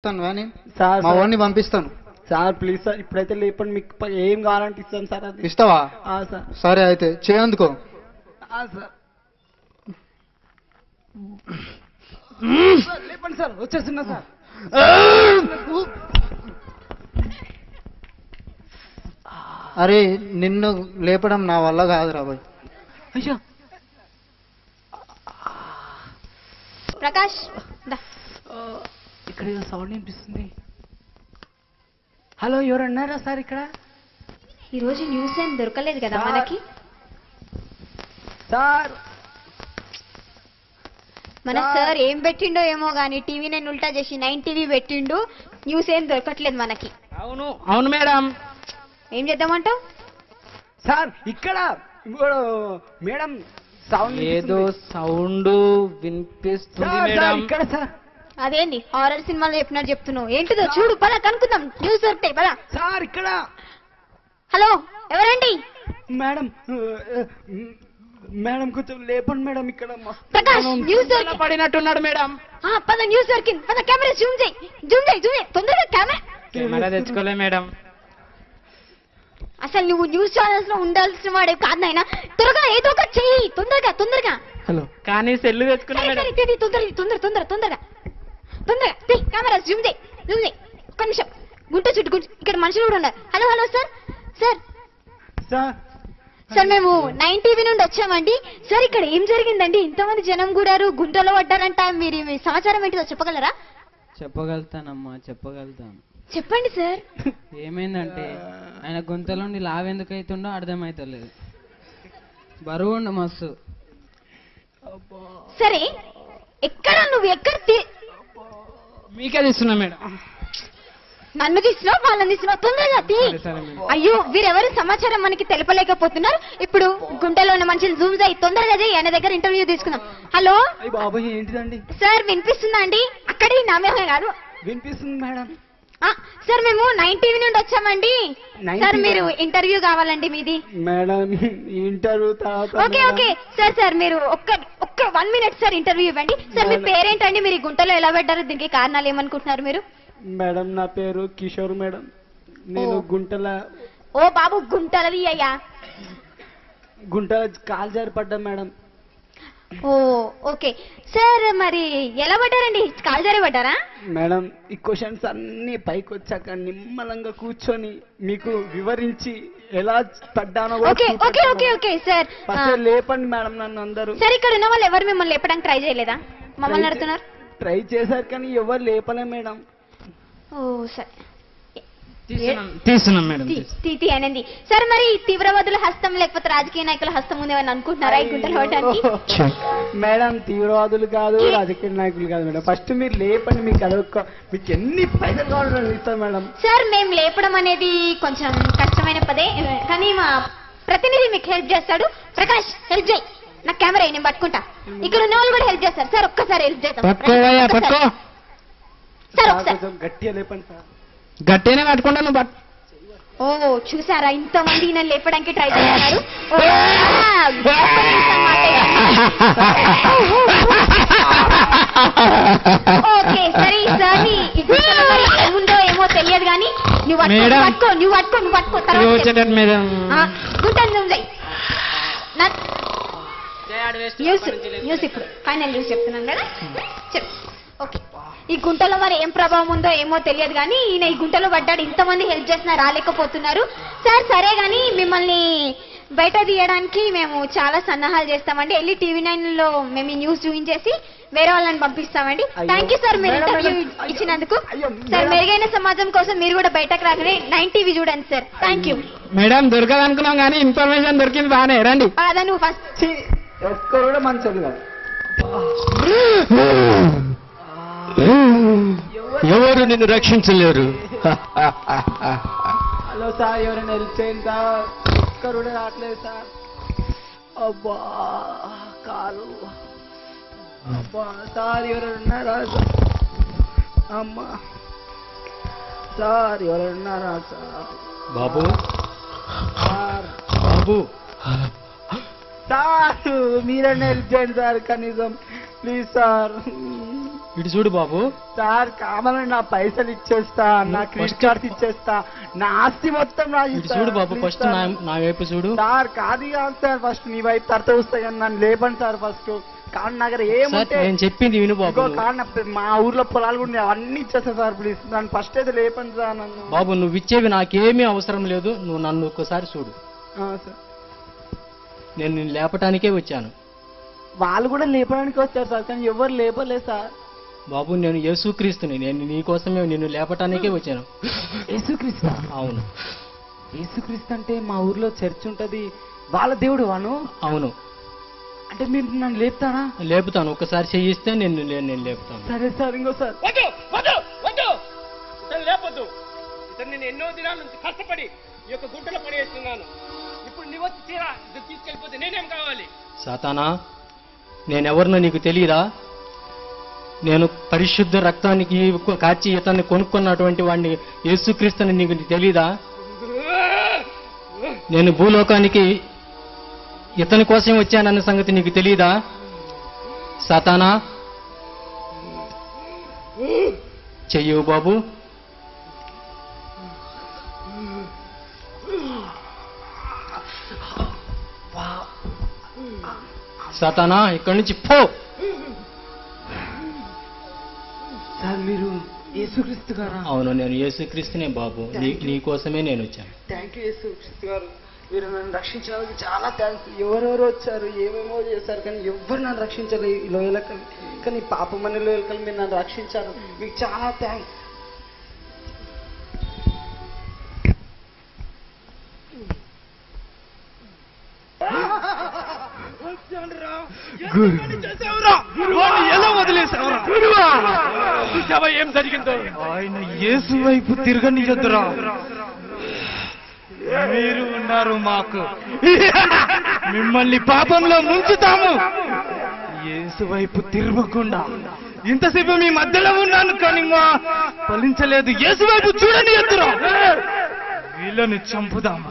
కానీ సార్ మా వాడిని పంపిస్తాను. సార్ ప్లీజ్ సార్ ఇప్పుడైతే లేపండి, మీకు ఏం కావాలంటే ఇస్తాను సార్. అది ఇస్తావా? సార్. సరే అయితే చేయందుకో. సార్ లేపండి సార్, వచ్చేస్తున్నా సార్. అరే నిన్ను లేపడం నా వల్ల కాదురా బాయ్. అయ్యో ప్రకాష్ ఇక్కడ ఏదో సౌండ్ వినిపిస్తుంది. హలో ఎవరన్నారా సార్ ఇక్కడ? ఈరోజు న్యూస్ ఏం దొరకలేదు కదా సార్. మనకి. సార్ మన సార్ ఏం పెట్టిండో ఏమో గానీ టీవీ నేను ఉల్టా చేసి 9 టీవీ పెట్టిండు. న్యూస్ ఏం దొరకట్లేదు మనకి. అవును అవును మేడం. ఏం చేద్దామంటావు? సార్ ఇక్కడ మేడం సౌండ్ ఏదో సౌండ్ వినిపిస్తుంది మేడం. ఇక్కడ సార్. అదేంటి హారర్ సినిమాలో చెప్పినట్టు చెప్తున్నావు? ఏంటిదో చూడు, పద కనుక్కుందాం. న్యూస్ దొరుకుతాయి పద. సార్ ఇక్కడ. హలో ఎవరండి? మేడం మేడం కొంచెం లేపండి మేడం. ఇక్కడ ప్రకాష్ న్యూస్ దొరికి పడినట్టున్నాడు మేడం. పద న్యూస్ దొరికింది. పద కెమెరా జూమ్ చేయి, జూమ్ చేయి, జూమ్ చేయి తొందరగా కెమెరా తెచ్చుకోలే మేడం. అసలు నువ్వు న్యూస్ ఛానల్స్ లో ఉండాల్సిన వాడే కాదు నాయనా. త్వరగా ఏదో ఒకటి చెయ్యి, తొందరగా తొందరగా. హలో కానీ సెల్లు తెచ్చుకున్నా సరే, మేడం. సరే, తీ, తొందరగా తొందరగా తొందరగా తొందరగా తీ, కెమెరా జూమ్ చేయి, జూమ్ చేయి. ఒక్క నిమిషం, గుంట చుట్టూ ఇక్కడ మనుషులు కూడా ఉన్నారు. Hello hello sir. Sir sir sir మేము 9 టీవీ నుండి వచ్చామండి. సార్ ఇక్కడ ఏం జరిగిందండి? ఇంతమంది జనం కూడారు, గుంటలో పడ్డారంట. మీరు మీ సమాచారం ఏంటిదో చెప్పగలరా? చెప్పగలుగుతానమ్మా, చెప్పగలుగుతాను. చెప్పండి సార్. ఏమైందంటే ఆయన గుంతలోండి లావెందుకు అవుతుండో అర్థమైతలేదు. బరువు ఉండు మస్తు. సరే ఎక్కడ నువ్వు ఎక్కడ మీకే తీస్తున్నా మేడం. నన్ను తీసినావు, వాళ్ళని తీసినావు, తొందరగా తీ. సరే మేడం. అయ్యో వీరెవరి సమాచారం మనకి తెలపలేకపోతున్నారు. ఇప్పుడు గుంటలో ఉన్న మనుషులు జూమ్ చేయి, తొందరగా చేయి. ఆయన దగ్గర ఇంటర్వ్యూ తీసుకుందాం. హలో అయ్య బాబాయ్ ఏంటిదండి? సార్ వినిపిస్తుందా అండి? అక్కడి నామే కాదు. వినిపిస్తుంది మేడం. సార్ మేము 9 టీవీ నుండి వచ్చామండి. 9 సార్ TV? మీరు ఇంటర్వ్యూ కావాలండి మీది. మేడం ఇంటర్వ్యూ తర్వాత ఓకే ఓకే సార్. సార్ మీరు ఒక్క 1 మినిట్ సార్ ఇంటర్వ్యూ ఇవ్వండి. సార్ మీ పేరేంటండి? మీరు ఈ గుంటలో ఎలా పడ్డారు? దీనికి కారణాలు ఏమనుకుంటున్నారు మీరు? మేడం నా పేరు కిషోర్ మేడం. నేను గుంటల బాబు గుంటలది అయ్యా. కాలు జారి పడ్డా మేడం. Okay sir. మరి ఎలా పడ్డారండి? కాలు జారి పడ్డారా? మేడం ఈ క్వశ్చన్స్ అన్ని పైకి వచ్చాక నిమ్మలంగా కూర్చొని మీకు వివరించి ఎలా పడ్డానో కూడా ఓకే ఓకే ఓకే చూపెడతాను. Okay sir. ఫస్ట్ లేపండి మేడం నన్ను అందరూ. సార్ ఇక్కడ ఉన్న వాళ్ళు ఎవరు మిమ్మల్ని లేపడానికి ట్రై చేయలేదా? మమ్మల్ని అడుగుతున్నారు. ట్రై చేశారు కానీ ఎవరు లేపలే మేడం. సరే తీస్తున్నాం మేడం. స్థితి అనేది. సార్ మరి తీవ్రవాదుల హస్తం లేకపోతే రాజకీయ నాయకుల హస్తం ఉందేమని అనుకుంటున్నారా ఈ గుంటలు పడడానికి? మేడం తీవ్రవాదులు కాదు, రాజకీయ నాయకులు కాదు మేడం. ఫస్ట్ మీరు లేపండి. మీకు అదొక మీకు ఎన్ని పైసలు కావాలని ఇస్తాను మేడం. సార్ మేము లేపడం అనేది కొంచెం కష్టమైన పదే, కానీ మా ప్రతినిధి మీకు హెల్ప్ చేస్తాడు. ప్రకాష్ హెల్ప్ చేయి. నా కెమెరా నేను పట్టుకుంటా. ఇక్కడ ఉన్న వాళ్ళు కూడా హెల్ప్ చేస్తారు. సార్ ఒక్కసారి హెల్ప్ చేస్తాం సార్. ఒకసారి కొంచెం గట్టిగా లేపండి సార్. గట్టినే పట్టుకుంటా నువ్వు. చూసారా ఇంతమంది నన్ను లేపడానికి ట్రై చేస్తున్నారు. ఓకే సరే సార్. ఏముందో ఏమో తెలియదు కానీ నువ్వు పట్టుకో, నువ్వు పట్టుకో, నువ్వు పట్టుకో. గుంటను నువ్వు న్యూస్ ఇప్పుడు ఫైనల్ న్యూస్ చెప్తున్నాను కదా. చెప్పు. ఓకే ఈ గుంటలో మరి ఏం ప్రభావం ఉందో ఏమో తెలియదు కానీ ఈయన ఈ గుంటలో పడ్డాడు. ఇంతమంది హెల్ప్ చేసినా రాలేకపోతున్నారు. సార్ సరే కానీ మిమ్మల్ని బయట తీయడానికి మేము చాలా సన్నాహాలు చేస్తామండి. వెళ్ళి TV9 లో మేము ఈ న్యూస్ చూపించేసి వేరే వాళ్ళని పంపిస్తామండి. థ్యాంక్ యూ సార్ మీరు ఇంటర్వ్యూ ఇచ్చినందుకు. సార్ మెరుగైన సమాజం కోసం మీరు కూడా బయటకు రాగానే 9 టీవీ చూడండి సార్. Thank you madam. దొరకదు అనుకున్నాం కానీ ఇన్ఫర్మేషన్ దొరికింది. బాగానే రండి. అదా నువ్వు ఫస్ట్ ఒక్కరు కూడా మంచోళ్ళు కాదు. ఎవరు నిన్ను రక్షించలేరు. హలో సార్ ఎవరైనా హెల్ప్ చేయండి సార్. ఒక్కరు కూడా రావట్లేదు సార్. అబ్బా కాలు. అబ్బా సార్ ఎవరైనా ఉన్నారా సార్? అమ్మా సార్ ఎవరైనా ఉన్నారా సార్? బాబు సార్ బాబు సార్ మీరైనా హెల్ప్ చేయండి సార్ కనీసం ప్లీజ్ సార్. ఇటు చూడు బాబు. సార్ కావాలని నా పైసలు ఇచ్చేస్తా, నా క్రెడిట్ కార్డ్స్ ఇచ్చేస్తా, నా ఆస్తి మొత్తం ఇటు చూడు బాబు, ఫస్ట్ నా వైపు చూడు. సార్ కాదు సార్, ఫస్ట్ నీ వైపు తర్వాత వస్తాయి కానీ నన్ను లేపండి సార్ ఫస్ట్. కానీ నా దగ్గర ఏమంటే నేను చెప్పింది విను బాబు. కానీ మా ఊర్లో పొలాలు కూడా అన్ని ఇచ్చేస్తా సార్, ప్లీజ్ నన్ను ఫస్ట్ అయితే లేపండి సార్ నన్ను. బాబు నువ్వు ఇచ్చేవి నాకేమీ అవసరం లేదు, నువ్వు నన్ను ఒక్కసారి చూడు. సార్ నేను నిన్ను లేపటానికే వచ్చాను. వాళ్ళు కూడా లేపడానికి వచ్చారు సార్, కానీ ఎవరు లేపలేదు సార్. బాబు నేను యేసుక్రీస్తుని, నేను నీకోసమే నిన్ను లేపటానికే వచ్చాను. యేసుక్రీస్తు? అవును. యేసుక్రీస్తు అంటే మా ఊర్లో చర్చ్ ఉంటది, వాళ్ళ దేవుడు వాను. అవును. అంటే మీరు నన్ను లేపుతారా? లేపుతాను, ఒక్కసారి చెయ్యిస్తే నేను లేపుతాను. సరే సార్, ఇంకోసారి. వద్దు వద్దు వద్దు, ఇతను లేపొద్దు. ఇతను నేను ఎన్నో దినాల నుంచి కష్టపడి ఈ యొక్క గుంటలో పడేస్తున్నాను. ఇప్పుడు నీ వచ్చి తీరా ఇది తీసుకెళ్ళిపోతే నేనేం కావాలి? సాతానా, నేనెవరినో నీకు తెలియదా? నేను పరిశుద్ధ రక్తానికి కాచి ఇతన్ని కొనుక్కున్నటువంటి వాడిని యేసుక్రీస్తుని నీకు తెలీదా? నేను భూలోకానికి ఇతని కోసం వచ్చానన్న సంగతి నీకు తెలీదా? సాతానా, చెయ్యవు బాబు. సాతానా, ఇక్కడి నుంచి పో. సార్ మీరు యేసుక్రీస్తు గారా? అవును, నేను యేసుక్రీస్తునే బాబు. నీ కోసమే నేను వచ్చాను. థ్యాంక్ యూ యేసుక్రీస్తు గారు, మీరు నన్ను రక్షించడానికి చాలా థ్యాంక్స్. ఎవరెవరు వచ్చారు, ఏమేమో చేశారు, కానీ ఎవ్వరు నన్ను రక్షించలేదు ఈ లోయలకల్. కానీ పాపం అనే లోయలకల్ మీరు నన్ను రక్షించారు, మీకు చాలా థ్యాంక్స్. ఎలా వదిలేసావురా? చూసావా ఏం జరిగిందో? ఆయన యేసు వైపు తిరగనియొద్దురా. మీరు ఉన్నారు మాకు, మిమ్మల్ని పాపంలో ముంచుతాము. యేసు వైపు తిరగకుండా ఇంతసేపు మీ మధ్యలో ఉన్నాను, కానీ మా ఫలించలేదు. యేసు వైపు చూడనియొద్దురా, వీళ్ళని చంపుదాము.